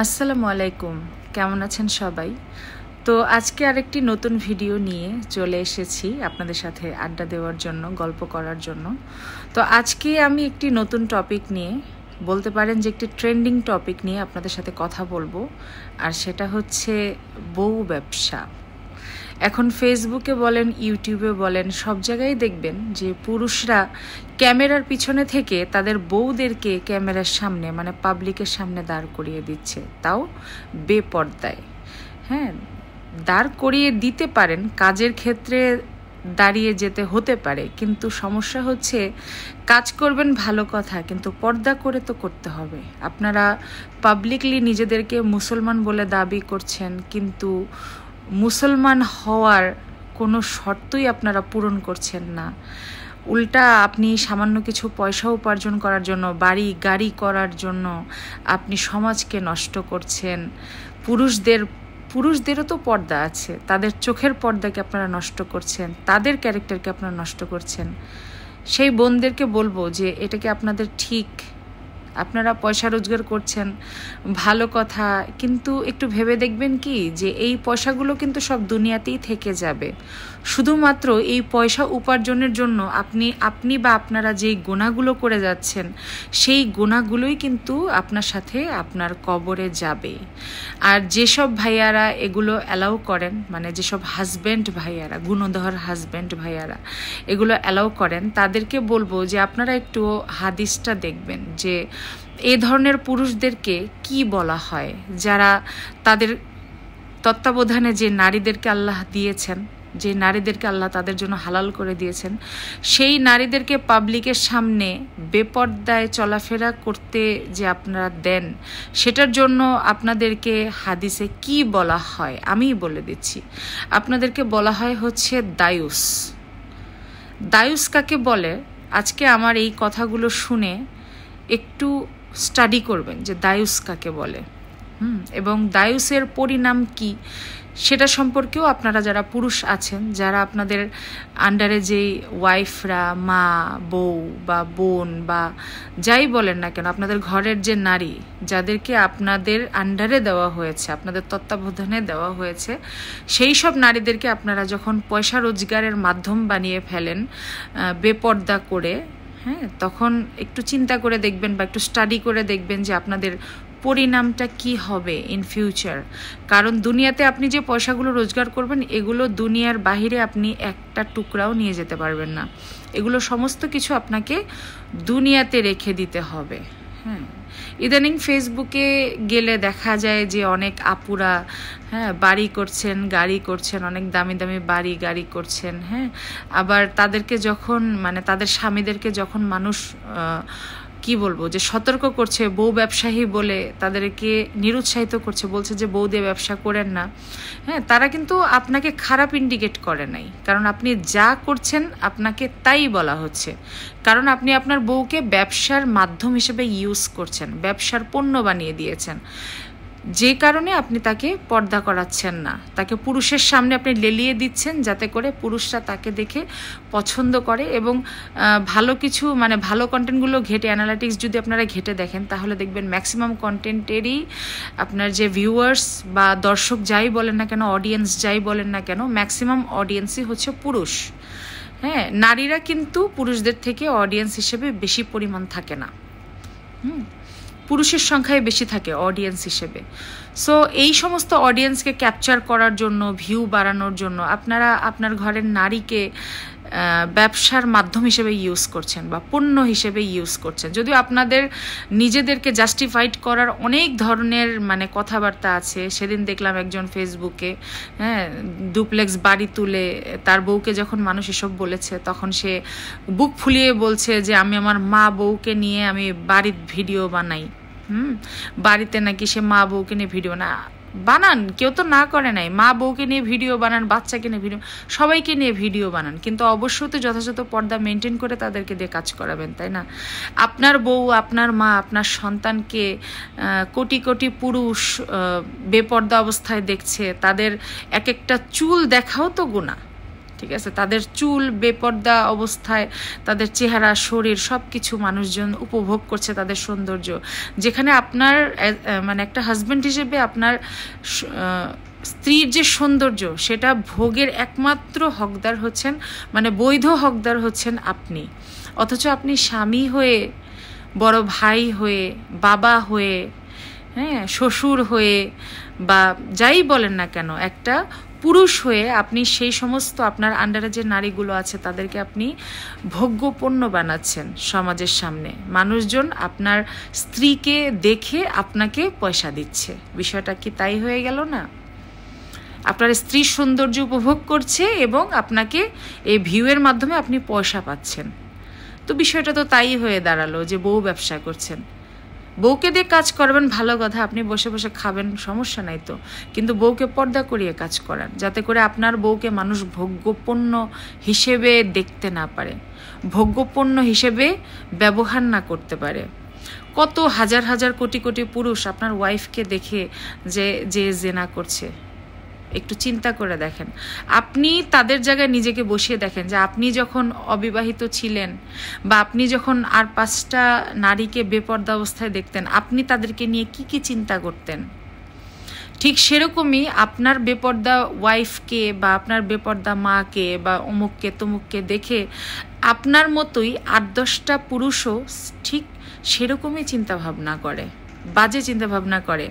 আসসালামু আলাইকুম, কেমন আছেন সবাই? তো আজকে আরেকটি নতুন ভিডিও নিয়ে চলে এসেছি আপনাদের সাথে আড্ডা দেওয়ার জন্য, গল্প করার জন্য। তো আজকে আমি একটি নতুন টপিক নিয়ে, বলতে পারেন যে একটি ট্রেন্ডিং টপিক নিয়ে আপনাদের সাথে কথা বলবো, আর সেটা হচ্ছে বউ ব্যবসা। এখন ফেসবুকে বলেন, ইউটিউবে বলেন, সব জায়গায় দেখবেন যে পুরুষরা ক্যামেরার পিছনে থেকে তাদের বউদেরকে ক্যামেরার সামনে, মানে পাবলিকের সামনে দাঁড় করিয়ে দিচ্ছে, তাও বেপর্দায়। হ্যাঁ, দাঁড় করিয়ে দিতে পারেন, কাজের ক্ষেত্রে দাঁড়িয়ে যেতে হতে পারে, কিন্তু সমস্যা হচ্ছে কাজ করবেন ভালো কথা, কিন্তু পর্দা করে তো করতে হবে। আপনারা পাবলিকলি নিজেদেরকে মুসলমান বলে দাবি করছেন, কিন্তু মুসলমান হওয়ার কোনো শর্তই আপনারা পূরণ করছেন না। উল্টা আপনি সামান্য কিছু পয়সা উপার্জন করার জন্য, বাড়ি গাড়ি করার জন্য আপনি সমাজকে নষ্ট করছেন। পুরুষদেরও তো পর্দা আছে, তাদের চোখের পর্দাকে আপনারা নষ্ট করছেন, তাদের ক্যারেক্টারকে আপনারা নষ্ট করছেন। সেই বোনদেরকে বলবো যে এটা কি আপনাদের ঠিক? আপনারা পয়সা রোজগার করছেন, ভালো কথা, কিন্তু একটু ভেবে দেখবেন কি যে এই পয়সাগুলো কিন্তু সব দুনিয়াতেই থেকে যাবে। শুধুমাত্র এই পয়সা উপার্জনের জন্য আপনি বা আপনারা যেই গুনাহগুলো করে যাচ্ছেন, সেই গুনাহগুলোই কিন্তু আপনার সাথে আপনার কবরে যাবে। আর যেসব ভাইয়ারা এগুলো অ্যালাউ করেন, মানে যেসব হাজব্যান্ড ভাইয়ারা, গুণধর হাজব্যান্ড ভাইয়ারা এগুলো অ্যালাউ করেন, তাদেরকে বলবো যে আপনারা একটু হাদিসটা দেখবেন যে এই ধরনের পুরুষদেরকে কি বলা হয়, যারা তাদের তত্ত্বাবধানে যে নারীদেরকে আল্লাহ দিয়েছেন, যে নারীদেরকে আল্লাহ তাদের জন্য হালাল করে দিয়েছেন, সেই নারীদেরকে পাবলিকের সামনে বেপর্দায় চলাফেরা করতে যে আপনারা দেন, সেটার জন্য আপনাদেরকে হাদিসে কি বলা হয় আমি বলে দিচ্ছি। আপনাদেরকে বলা হয় হচ্ছে দায়ুস। দায়ুস কাকে বলে? আজকে আমার এই কথাগুলো শুনে একটু স্টাডি করবেন যে দায়ুস কাকে বলে, এবং দায়ুসের পরিণাম কি সেটা সম্পর্কেও আপনারা যারা পুরুষ আছেন, যারা আপনাদের আন্ডারে যেই ওয়াইফরা, মা, বউ বা বোন বা যাই বলেন না কেন, আপনাদের ঘরের যে নারী, যাদেরকে আপনাদের আন্ডারে দেওয়া হয়েছে, আপনাদের তত্ত্বাবধানে দেওয়া হয়েছে, সেই সব নারীদেরকে আপনারা যখন পয়সা রোজগারের মাধ্যম বানিয়ে ফেলেন বেপর্দা করে, হ্যাঁ, তখন একটু চিন্তা করে দেখবেন বা একটু স্টাডি করে দেখবেন যে আপনাদের পরিণামটা কি হবে ইন ফিউচার। কারণ দুনিয়াতে আপনি যে পয়সাগুলো রোজগার করবেন, এগুলো দুনিয়ার বাহিরে আপনি একটা টুকরাও নিয়ে যেতে পারবেন না। এগুলো সমস্ত কিছু আপনাকে দুনিয়াতে রেখে দিতে হবে। হ্যাঁ, ইদানিং ফেসবুকে গেলে দেখা যায় যে অনেক আপুরা, হ্যাঁ, বাড়ি করছেন, গাড়ি করছেন, অনেক দামি দামি বাড়ি গাড়ি করছেন। হ্যাঁ, আবার তাদেরকে যখন, মানে তাদের স্বামীদেরকে যখন মানুষ কি বলবো যে সতর্ক করছে, বউ ব্যবসায়ী বলে তাদেরকে নিরুৎসাহিত করছে, বলছে যে বউ দিয়ে ব্যবসা করেন না। হ্যাঁ, তারা কিন্তু আপনাকে খারাপ ইন্ডিকেট করে নাই, কারণ আপনি যা করছেন আপনাকে তাই বলা হচ্ছে। কারণ আপনি আপনার বউকে ব্যবসার মাধ্যম হিসেবে ইউজ করছেন, ব্যবসার পণ্য বানিয়ে দিয়েছেন, যে কারণে আপনি তাকে পর্দা করাচ্ছেন না, তাকে পুরুষের সামনে আপনি লেলিয়ে দিচ্ছেন, যাতে করে পুরুষরা তাকে দেখে পছন্দ করে। এবং ভালো কিছু, মানে ভালো কন্টেন্টগুলো ঘেটে, অ্যানালিটিক্স যদি আপনারা ঘেটে দেখেন, তাহলে দেখবেন ম্যাক্সিমাম কন্টেন্টেরই আপনার যে ভিউয়ার্স বা দর্শক যাই বলেন না কেন, অডিয়েন্স যাই বলেন না কেন, ম্যাক্সিমাম অডিয়েন্সই হচ্ছে পুরুষ। হ্যাঁ, নারীরা কিন্তু পুরুষদের থেকে অডিয়েন্স হিসেবে বেশি পরিমাণ থাকে না, পুরুষের সংখ্যায় বেশি থাকে অডিয়েন্স হিসেবে। সো এই সমস্ত অডিয়েন্সকে ক্যাপচার করার জন্য, ভিউ বাড়ানোর জন্য আপনারা আপনার ঘরের নারীকে ব্যবসার মাধ্যম হিসেবে ইউজ করছেন বা পণ্য হিসেবে ইউজ করছেন। যদিও আপনাদের নিজেদেরকে জাস্টিফাইড করার অনেক ধরনের মানে কথাবার্তা আছে। সেদিন দেখলাম একজন ফেসবুকে, হ্যাঁ, ডুপ্লেক্স বাড়ি তুলে তার বউকে যখন মানুষ এসব বলেছে, তখন সে বুক ফুলিয়ে বলছে যে আমি আমার মা বউকে নিয়ে আমি বাড়ির ভিডিও বানাই। বাড়িতে নাকি সে মা বউকে নিয়ে ভিডিও না বানান, কেউ তো না করে নাই, মা বউকে নিয়ে ভিডিও বানান, বাচ্চাকে নিয়ে ভিডিও, সবাইকে নিয়ে ভিডিও বানান, কিন্তু অবশ্যই তো যথাযথ পর্দা মেনটেন করে তাদেরকে দিয়ে কাজ করাবেন, তাই না? আপনার বউ, আপনার মা, আপনার সন্তানকে কোটি কোটি পুরুষ বেপর্দা অবস্থায় দেখছে, তাদের এক একটা চুল দেখাও তো গুনাহ। ঠিক আছে, তাদের চুল বেপর্দা অবস্থায়, তাদের চেহারা, শরীর সব কিছু মানুষজন উপভোগ করছে, তাদের সৌন্দর্য। যেখানে আপনার মানে একটা হাজব্যান্ড হিসেবে আপনার স্ত্রীর যে সৌন্দর্য, সেটা ভোগের একমাত্র হকদার হচ্ছেন, মানে বৈধ হকদার হচ্ছেন আপনি। অথচ আপনি স্বামী হয়ে, বড় ভাই হয়ে, বাবা হয়ে, হ্যাঁ, শ্বশুর হয়ে, বা যাই বলেন না কেন, একটা পুরুষ হয়ে আপনি সেই সমস্ত আপনার আন্ডারে যে নারীগুলো আছে তাদেরকে আপনি ভোগ্যপণ্য বানাচ্ছেন সমাজের সামনে। মানুষজন আপনার স্ত্রীকে দেখে আপনাকে পয়সা দিচ্ছে। বিষয়টা কি তাই হয়ে গেল না? আপনার স্ত্রীর সৌন্দর্য উপভোগ করছে এবং আপনাকে এই ভিউয়ের মাধ্যমে আপনি পয়সা পাচ্ছেন। তো বিষয়টা তো তাই হয়ে দাঁড়ালো যে বউ ব্যবসা করছেন। বউকে দিয়ে কাজ করবেন, ভালো কথা, আপনি বসে বসে খাবেন, সমস্যা নাই তো, কিন্তু বউকে পর্দা করিয়ে কাজ করান, যাতে করে আপনার বউকে মানুষ ভোগ্যপণ্য হিসেবে দেখতে না পারে, ভোগ্যপণ্য হিসেবে ব্যবহার না করতে পারে। কত হাজার হাজার কোটি কোটি পুরুষ আপনার ওয়াইফকে দেখে যে জেনা করছে, একটু চিন্তা করে দেখেন। আপনি তাদের জায়গায় নিজেকে বসিয়ে দেখেন যে আপনি যখন অবিবাহিত ছিলেন বা আপনি যখন আর 5টা নারীকে বেপর্দা অবস্থায় দেখতেন, আপনি তাদেরকে নিয়ে কি কি চিন্তা করতেন। ঠিক সেরকমই আপনার বেপর্দা ওয়াইফকে বা আপনার বেপর্দা মাকে বা অমুককে তমুককে দেখে আপনার মতোই 8-10টা পুরুষও ঠিক সেরকমই চিন্তা ভাবনা করে, বাজে চিন্তা ভাবনা করে।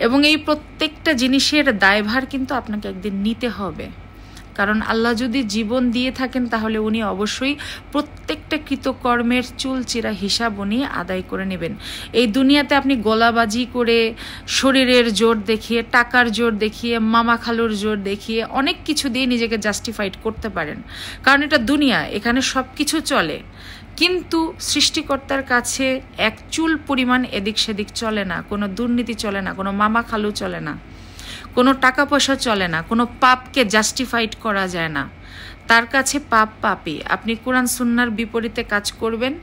এবং এই প্রত্যেকটা জিনিসের দায়ভার কিন্তু আপনাকে একদিন নিতে হবে, কারণ আল্লাহ যদি জীবন দিয়ে থাকেন তাহলে উনি অবশ্যই প্রত্যেকটা কৃতকর্মের চুলচিরা হিসাব উনি আদায় করে নেবেন। এই দুনিয়াতে আপনি গলাবাজি করে, শরীরের জোর দেখিয়ে, টাকার জোর দেখিয়ে, মামা খালুর জোর দেখিয়ে অনেক কিছু দিয়ে নিজেকে জাস্টিফাইড করতে পারেন, কারণ এটা দুনিয়া, এখানে সব কিছু চলে। কিন্তু সৃষ্টিকর্তার কাছে এক চুল পরিমাণ এদিক সেদিক চলে না, কোনো দুর্নীতি চলে না, কোনো মামা খালু চলে না, কোনো টাকা পয়সা চলে না, কোনো পাপকে জাস্টিফাইড করা যায় না। তার কাছে পাপ পাপই। আপনি কোরআন সুন্নাহর বিপরীতে কাজ করবেন,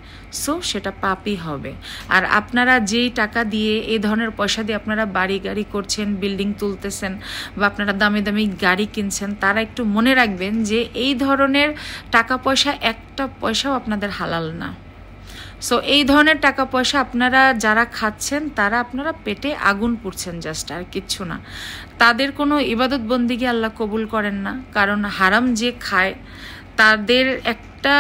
সো সেটা পাপই হবে। আর আপনারা যেই টাকা দিয়ে, এই ধরনের পয়সা দিয়ে আপনারা বাড়ি গাড়ি করছেন, বিল্ডিং তুলতেছেন, বা আপনারা দামি দামি গাড়ি কিনছেন, তারা একটু মনে রাখবেন যে এই ধরনের টাকা পয়সা একটা পয়সাও আপনাদের হালাল না। সো এই ধরনের টাকা পয়সা আপনারা যারা খাচ্ছেন, তারা আপনারা পেটে আগুন পুড়ছেন, জাস্ট, আর কিচ্ছু না। তাদের কোনো ইবাদত বন্দিগি আল্লাহ কবুল করেন না, কারণ হারাম যে খায় তাদের একটা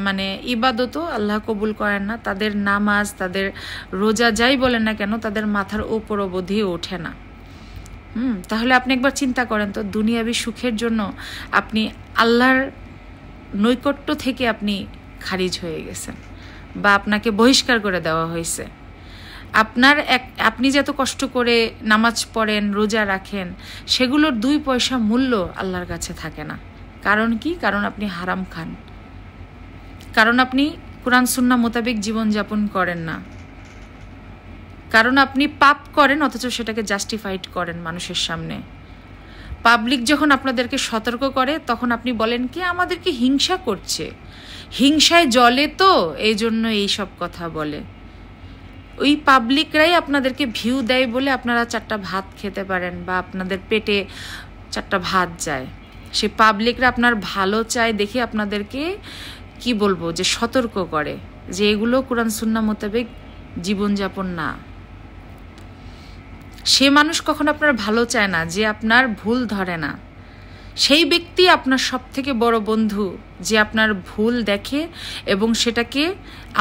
মানে ইবাদতও আল্লাহ কবুল করেন না। তাদের নামাজ, তাদের রোজা, যাই বলেন না কেন, তাদের মাথার উপর অবধি ওঠে না। তাহলে আপনি একবার চিন্তা করেন তো, দুনিয়াবি সুখের জন্য আপনি আল্লাহর নৈকট্য থেকে আপনি খারিজ হয়ে গেছেন, বা আপনাকে বহিষ্কার করে দেওয়া হয়েছে। আপনি যত কষ্ট করে নামাজ পড়েন, রোজা রাখেন, সেগুলোর 2 পয়সা মূল্য আল্লাহর কাছে থাকে না। কারণ কি? কারণ আপনি হারাম খান, কারণ আপনি কোরআন সুন্নাহ মোতাবেক জীবনযাপন করেন না, কারণ আপনি পাপ করেন অথচ সেটাকে জাস্টিফাইড করেন মানুষের সামনে। পাবলিক যখন আপনাদেরকে সতর্ক করে, তখন আপনি বলেন কি আমাদেরকে হিংসা করছে, হিংসায় জ্বলে তো এই জন্য এইসব কথা বলে। ওই পাবলিকরাই আপনাদেরকে ভিউ দেয় বলে আপনারা 4টা ভাত খেতে পারেন, বা আপনাদের পেটে 4টা ভাত যায়। সে পাবলিকরা আপনার ভালো চায় দেখে আপনাদেরকে কি বলবো যে সতর্ক করে যে এগুলো কোরআন সুন্নাহ মোতাবেক জীবনযাপন না। সে মানুষ কখনো আপনার ভালো চায় না, যে আপনার ভুল ধরে না। সেই ব্যক্তি আপনার সবথেকে বড় বন্ধু, যে আপনার ভুল দেখে এবং সেটাকে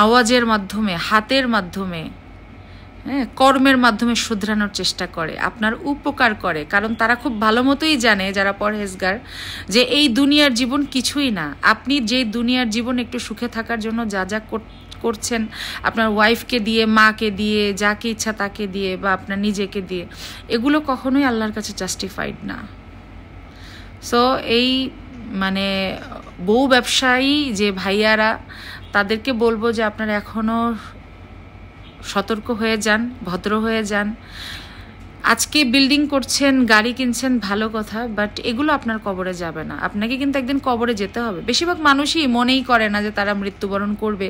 আওয়াজের মাধ্যমে, হাতের মাধ্যমে, কর্মের মাধ্যমে শুধরানোর চেষ্টা করে, আপনার উপকার করে। কারণ তারা খুব ভালো মতোই জানে, যারা পরহেজগার, যে এই দুনিয়ার জীবন কিছুই না। আপনি যে দুনিয়ার জীবন একটু সুখে থাকার জন্য যা যা করছেন, আপনার ওয়াইফকে দিয়ে, মাকে দিয়ে, যাকে ইচ্ছা তাকে দিয়ে, বা আপনার নিজেকে দিয়ে, এগুলো কখনোই আল্লাহর কাছে জাস্টিফাইড না। সো এই মানে বউ ব্যবসায়ী যে ভাইয়ারা, তাদেরকে বলবো যে আপনারা এখনও সতর্ক হয়ে যান, ভদ্র হয়ে যান। আজকে বিল্ডিং করছেন, গাড়ি কিনছেন, ভালো কথা, বাট এগুলো আপনার কবরে যাবে না। আপনাকে কিন্তু একদিন কবরে যেতে হবে। বেশিরভাগ মানুষই মনেই করে না যে তারা মৃত্যুবরণ করবে,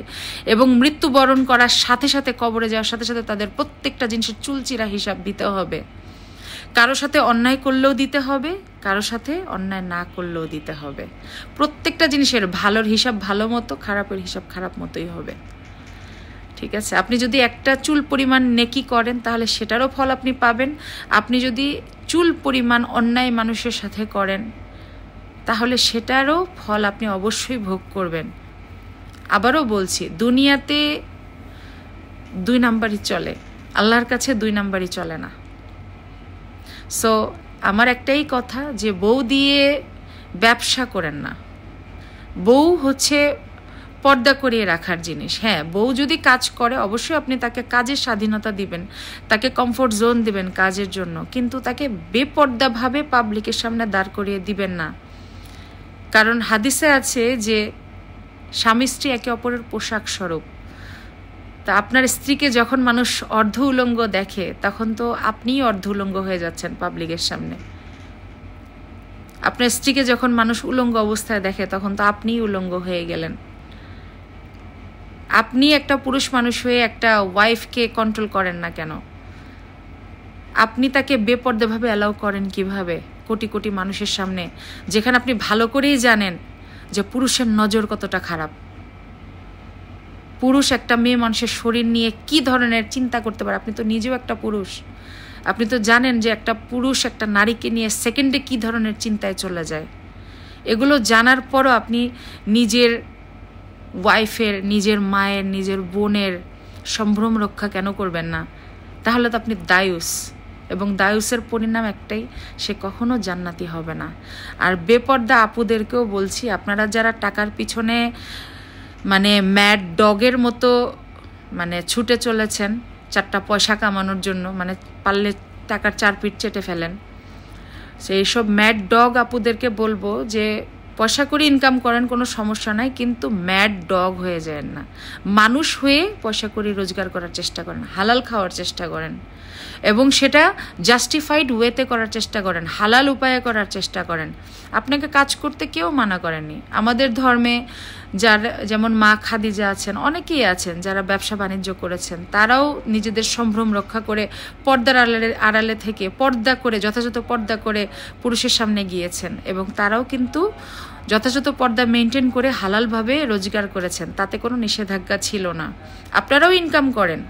এবং মৃত্যুবরণ করার সাথে সাথে, কবরে যাওয়ার সাথে সাথে তাদের প্রত্যেকটা জিনিসের চুলচিরা হিসাব দিতে হবে। কারো সাথে অন্যায় করলেও দিতে হবে, কারো সাথে অন্যায় না করলেও দিতে হবে। প্রত্যেকটা জিনিসের ভালোর হিসাব ভালো মতো, খারাপের হিসাব খারাপ মতোই হবে। ঠিক আছে? আপনি যদি একটা চুল পরিমাণ নেকি করেন তাহলে সেটারও ফল আপনি পাবেন। আপনি যদি চুল পরিমাণ অন্যায় মানুষের সাথে করেন তাহলে সেটারও ফল আপনি অবশ্যই ভোগ করবেন। আবারও বলছি, দুনিয়াতে 2 নাম্বারই চলে, আল্লাহর কাছে 2 নাম্বারই চলে না। সো আমার একটাই কথা যে বউ দিয়ে ব্যবসা করেন না। বউ হচ্ছে পর্দা করিয়ে রাখার জিনিস। হ্যাঁ, বউ যদি কাজ করে অবশ্যই আপনি তাকে কাজের স্বাধীনতা দিবেন, তাকে কমফোর্ট জোন দিবেন কাজের জন্য, কিন্তু তাকে বেপর্দাভাবে পাবলিকের সামনে দাঁড় করিয়ে দিবেন না। কারণ হাদিসে আছে যে স্বামী স্ত্রী একে অপরের পোশাক স্বরূপ। তা আপনার স্ত্রীকে যখন মানুষ অর্ধ উলঙ্গ দেখে তখন তো আপনিই অর্ধ উলঙ্গ হয়ে যাচ্ছেন পাবলিকের সামনে। আপনার স্ত্রীকে যখন মানুষ উলঙ্গ অবস্থায় দেখে তখন তো আপনিই উলঙ্গ হয়ে গেলেন। আপনি একটা পুরুষ মানুষ হয়ে একটা ওয়াইফকে কন্ট্রোল করেন না কেন? আপনি তাকে বেপর্দাভাবে অ্যালাউ করেন কিভাবে কোটি কোটি মানুষের সামনে, যেখানে আপনি ভালো করেই জানেন যে পুরুষের নজর কতটা খারাপ। পুরুষ একটা মেয়ে মানুষের শরীর নিয়ে কি ধরনের চিন্তা করতে পারে। আপনি তো নিজেও একটা পুরুষ, আপনি তো জানেন যে একটা পুরুষ একটা নারীকে নিয়ে সেকেন্ডে কি ধরনের চিন্তায় চলে যায়। এগুলো জানার পরও আপনি নিজের ওয়াইফের, নিজের মায়ের, নিজের বোনের সম্ভ্রম রক্ষা কেন করবেন না? তাহলে তো আপনি দায়ুস, এবং দায়ুসের পরিণাম একটাই, সে কখনো জান্নাতি হবে না। আর বেপর্দা আপুদেরকেও বলছি, আপনারা যারা টাকার পিছনে মানে ম্যাড ডগের মতো মানে ছুটে চলেছেন 4টা পয়সা কামানোর জন্য, মানে পারলে টাকার 4 পিঠ চেটে ফেলেন, সেই সব ম্যাড ডগ আপুদেরকে বলবো যে পয়সা করে ইনকাম করেন, কোনো সমস্যা নাই, কিন্তু ম্যাড ডগ হয়ে যায় না। মানুষ হয়ে পয়সা করে রোজগার করার চেষ্টা করেন, হালাল খাওয়ার চেষ্টা করেন, এবং সেটা জাস্টিফাইড ওয়েতে করার চেষ্টা করেন, হালাল উপায়ে করার চেষ্টা করেন। আপনাকে কাজ করতে কেউ মানা করেনি। আমাদের ধর্মে যার যেমন মা খাদিজা আছেন, অনেকেই আছেন যারা ব্যবসা বাণিজ্য করেছেন, তারাও নিজেদের সম্ভ্রম রক্ষা করে পর্দার আড়ালে থেকে পর্দা করে, যথাযথ পর্দা করে পুরুষের সামনে গিয়েছেন, এবং তারাও কিন্তু যথাযথ পর্দা মেনটেন করে হালালভাবে রোজগার করেছেন, তাতে কোনো নিষেধাজ্ঞা ছিল না। আপনারাও ইনকাম করেন,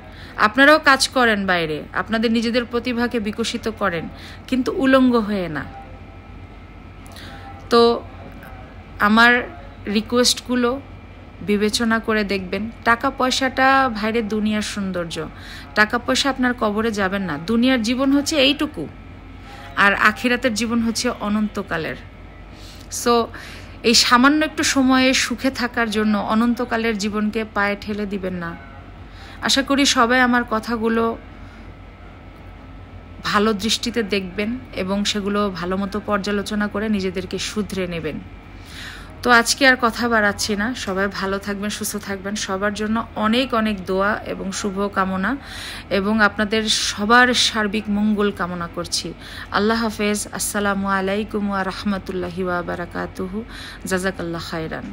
আপনারাও কাজ করেন বাইরে, আপনাদের নিজেদের প্রতিভাকে বিকশিত করেন, কিন্তু উলঙ্গ হয়ে না। তো আমার রিকোয়েস্টগুলো বিবেচনা করে দেখবেন। টাকা পয়সাটা ভাইরে দুনিয়ার সৌন্দর্য, টাকা পয়সা আপনার কবরে যাবেন না। দুনিয়ার জীবন হচ্ছে এইটুকু, আর আখিরাতের জীবন হচ্ছে অনন্তকালের। সো এই সামান্য একটু সময়ে সুখে থাকার জন্য অনন্তকালের জীবনকে পায়ে ঠেলে দিবেন না। আশা করি সবাই আমার কথাগুলো ভালো দৃষ্টিতে দেখবেন এবং সেগুলো ভালো মতো পর্যালোচনা করে নিজেদেরকে শুধরে নেবেন। তো আজকে আর কথা বাড়াচ্ছি না, সবাই ভালো থাকবেন, সুস্থ থাকবেন। সবার জন্য অনেক অনেক দোয়া এবং শুভ কামনা, এবং আপনাদের সবার সার্বিক মঙ্গল কামনা করছি। আল্লাহ হাফেজ। আসসালামু আলাইকুম ওয়া রাহমাতুল্লাহি ওয়া বারাকাতুহু। জাযাকাল্লাহ খায়রান।